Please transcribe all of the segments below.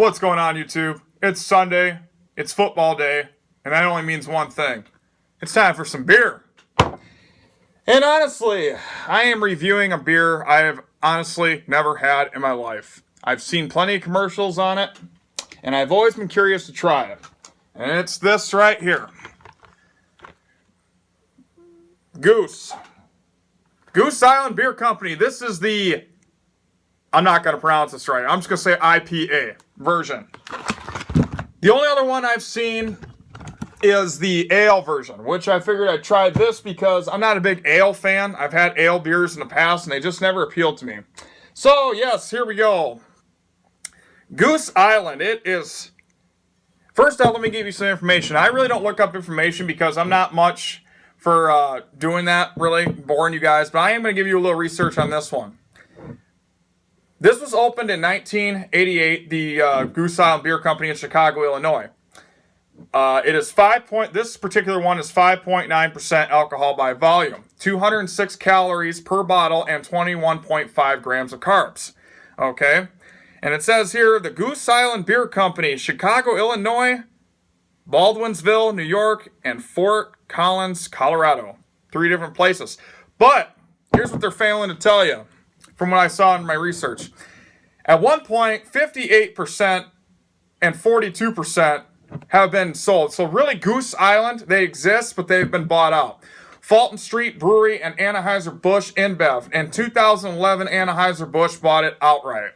What's going on, YouTube? It's Sunday, it's football day, and that only means one thing. It's time for some beer. And honestly, I am reviewing a beer I have honestly never had in my life. I've seen plenty of commercials on it, and I've always been curious to try it. And it's this right here. Goose. Goose Island Beer Company. This is the, I'm not going to pronounce this right. I'm just going to say IPA version. The only other one I've seen is the ale version, which I figured I'd try this because I'm not a big ale fan. I've had ale beers in the past and they just never appealed to me. So yes, here we go. Goose Island. It is, first off, let me give you some information. I really don't look up information because I'm not much for doing that, really boring you guys, but I am going to give you a little research on this one. This was opened in 1988, the Goose Island Beer Company in Chicago, Illinois. It is this particular one is 5.9% alcohol by volume, 206 calories per bottle, and 21.5 grams of carbs. Okay? And it says here, the Goose Island Beer Company, Chicago, Illinois, Baldwinsville, New York, and Fort Collins, Colorado. 3 different places. But here's what they're failing to tell you from what I saw in my research. At one point, 58% and 42% have been sold. So really, Goose Island, they exist, but they've been bought out. Fulton Street Brewery and Anheuser-Busch InBev. In 2011, Anheuser-Busch bought it outright.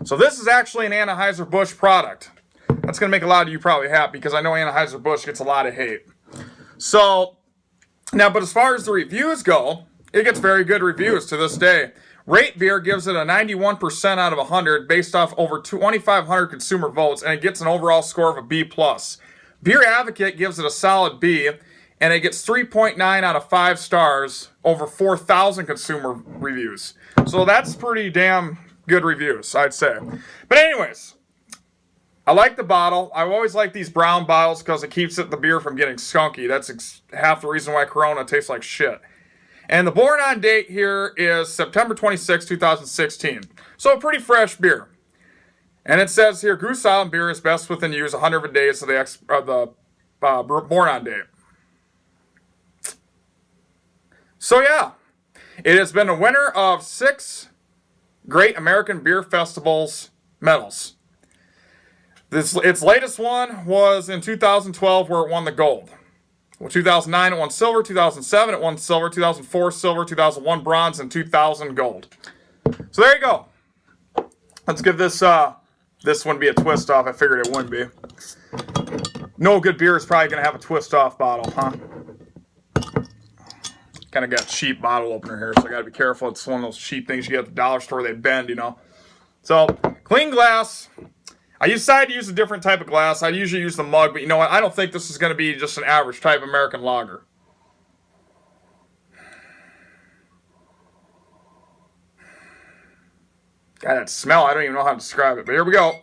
So this is actually an Anheuser-Busch product. That's going to make a lot of you probably happy because I know Anheuser-Busch gets a lot of hate. So, now, but as far as the reviews go, it gets very good reviews to this day. Rate Beer gives it a 91% out of 100 based off over 2,500 consumer votes, and it gets an overall score of a B+. Beer Advocate gives it a solid B, and it gets 3.9 out of 5 stars over 4,000 consumer reviews. So that's pretty damn good reviews, I'd say. But anyways, I like the bottle. I always like these brown bottles because it keeps the beer from getting skunky. That's half the reason why Corona tastes like shit. And the born on date here is September 26, 2016. So a pretty fresh beer. And it says here, Goose Island beer is best within use 100 days of the born on date. So yeah, it has been a winner of 6 Great American Beer Festivals medals. Its latest one was in 2012 where it won the gold. Well, 2009 it won silver, 2007 it won silver, 2004 silver, 2001 bronze, and 2000 gold. So there you go. Let's give this one be a twist off. I figured it wouldn't be. No good beer is probably going to have a twist off bottle, huh? Kind of got a cheap bottle opener here, so I got to be careful. It's one of those cheap things you get at the dollar store. They bend, you know. So, clean glass. I decided to use a different type of glass. I usually use the mug, but you know what? I don't think this is going to be just an average type American lager. God, that smell, I don't even know how to describe it, but here we go.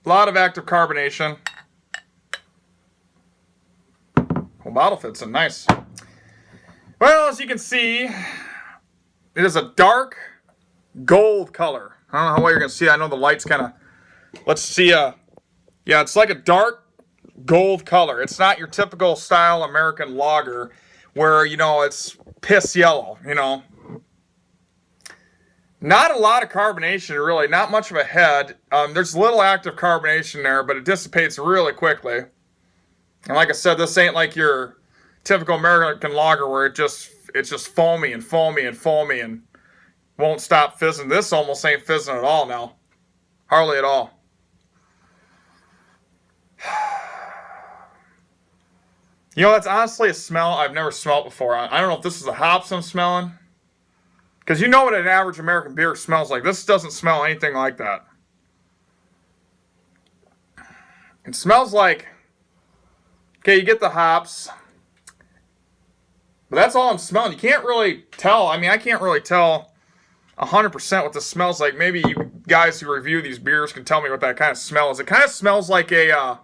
A lot of active carbonation. Whole bottle fits in nice. Well, as you can see, it is a dark gold color. I don't know how well you're going to see. I know the light's kind of, let's see. Yeah, it's like a dark gold color. It's not your typical style American lager where, you know, it's piss yellow, you know. Not a lot of carbonation, really. Not much of a head. There's little active carbonation there, but it dissipates really quickly. And like I said, this ain't like your typical American lager where it's just foamy and foamy and foamy and won't stop fizzing. This almost ain't fizzing at all now. Hardly at all. You know, that's honestly a smell I've never smelled before. I don't know if this is the hops I'm smelling. Because you know what an average American beer smells like. This doesn't smell anything like that. It smells like, okay, you get the hops. But that's all I'm smelling. You can't really tell. I mean, I can't really tell 100% what this smells like. Maybe you guys who review these beers can tell me what that kind of smell is. It kind of smells like a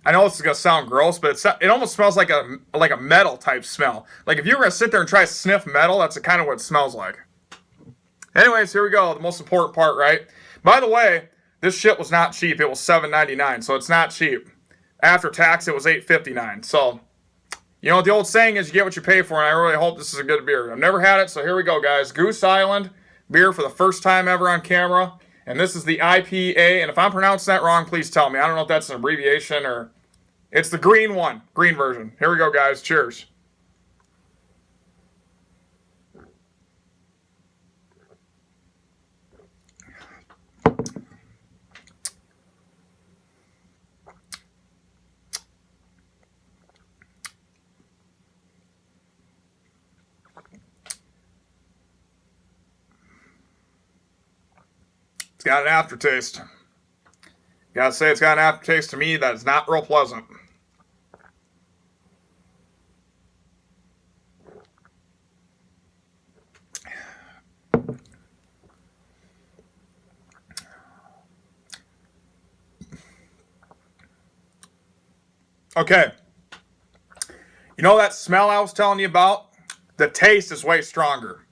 I know this is gonna sound gross, but it almost smells like a metal type smell. Like if you were gonna sit there and try to sniff metal, that's kind of what it smells like. Anyways, here we go. The most important part, right? By the way, this shit was not cheap. It was $7.99, so it's not cheap. After tax, it was $8.59. So, you know what the old saying is, you get what you pay for, and I really hope this is a good beer. I've never had it, so here we go, guys. Goose Island beer for the first time ever on camera, and this is the IPA, and if I'm pronouncing that wrong, please tell me. I don't know if that's an abbreviation or... It's the green one, green version. Here we go, guys. Cheers. It's got an aftertaste. Gotta say, it's got an aftertaste to me that is not real pleasant. Okay. You know that smell I was telling you about? The taste is way stronger.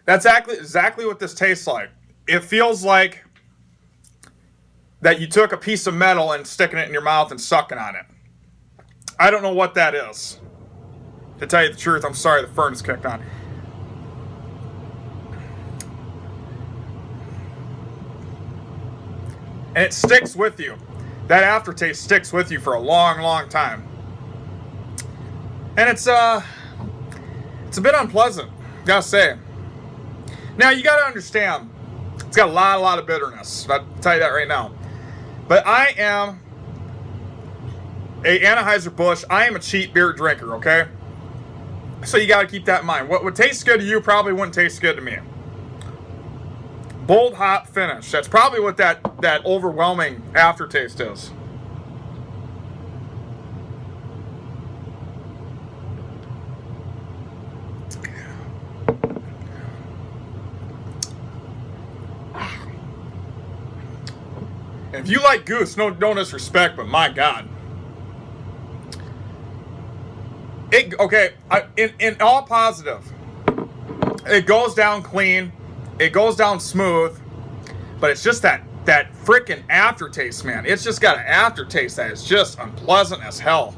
That's exactly what this tastes like. It feels like that you took a piece of metal and sticking it in your mouth and sucking on it. I don't know what that is. To tell you the truth, I'm sorry the furnace kicked on. And it sticks with you. That aftertaste sticks with you for a long, long time. And it's a bit unpleasant, gotta say. Now, you gotta understand, it's got a lot of bitterness. I'll tell you that right now. But I am a Anheuser-Busch. I am a cheap beer drinker, okay? So you got to keep that in mind. What would taste good to you probably wouldn't taste good to me. Bold hop finish. That's probably what that overwhelming aftertaste is. If you like Goose, no disrespect, but my God. In all positive, it goes down clean, it goes down smooth, but it's just that freaking aftertaste, man. It's just got an aftertaste that is just unpleasant as hell.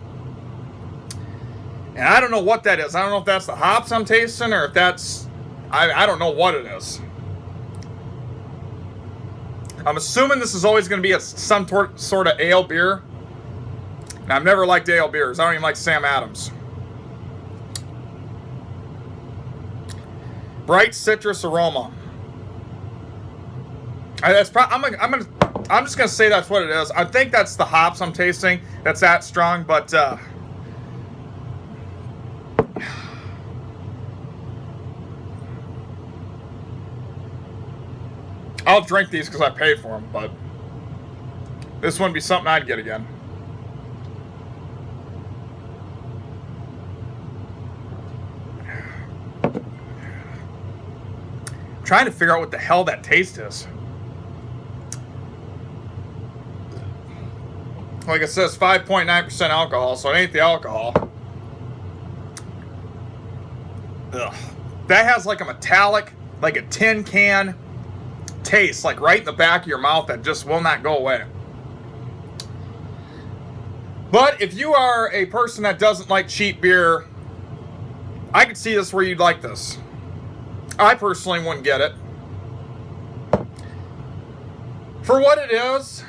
And I don't know what that is. I don't know if that's the hops I'm tasting or if that's... I don't know what it is. I'm assuming this is always going to be some sort of ale beer. And I've never liked ale beers. I don't even like Sam Adams. Bright citrus aroma. I'm just going to say that's what it is. I think that's the hops I'm tasting. That's that strong, but I'll drink these because I paid for them, but this wouldn't be something I'd get again. I'm trying to figure out what the hell that taste is. Like it says, 5.9% alcohol, so it ain't the alcohol. Ugh. That has like a metallic, like a tin can taste, like right in the back of your mouth that just will not go away. But if you are a person that doesn't like cheap beer, I could see this where you'd like this. I personally wouldn't get it. For what it is,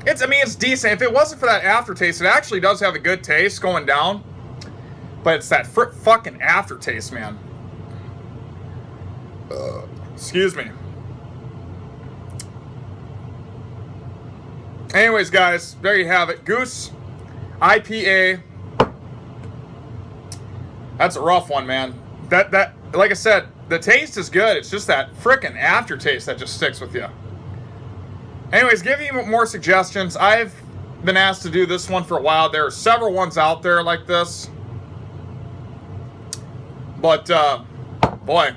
it's decent. If it wasn't for that aftertaste, it actually does have a good taste going down. But it's that fucking aftertaste, man. Excuse me. Anyways, guys, there you have it. Goose IPA. That's a rough one, man. That like I said, the taste is good. It's just that frickin' aftertaste that just sticks with you. Anyways, give you more suggestions. I've been asked to do this one for a while. There are several ones out there like this. But, boy.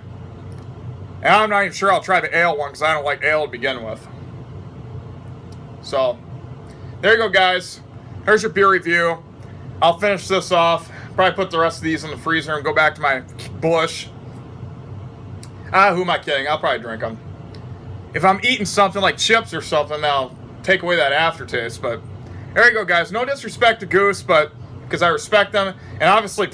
And I'm not even sure I'll try the ale one because I don't like ale to begin with. So, there you go, guys. Here's your beer review. I'll finish this off. Probably put the rest of these in the freezer and go back to my bush. Who am I kidding? I'll probably drink them. If I'm eating something like chips or something, I'll take away that aftertaste. But there you go, guys. No disrespect to Goose, but because I respect them. And obviously,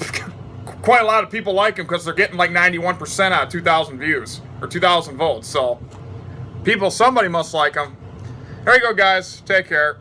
quite a lot of people like him because they're getting like 91% out of 2,000 views. Or 2,000 votes. So, somebody must like him. There you go, guys. Take care.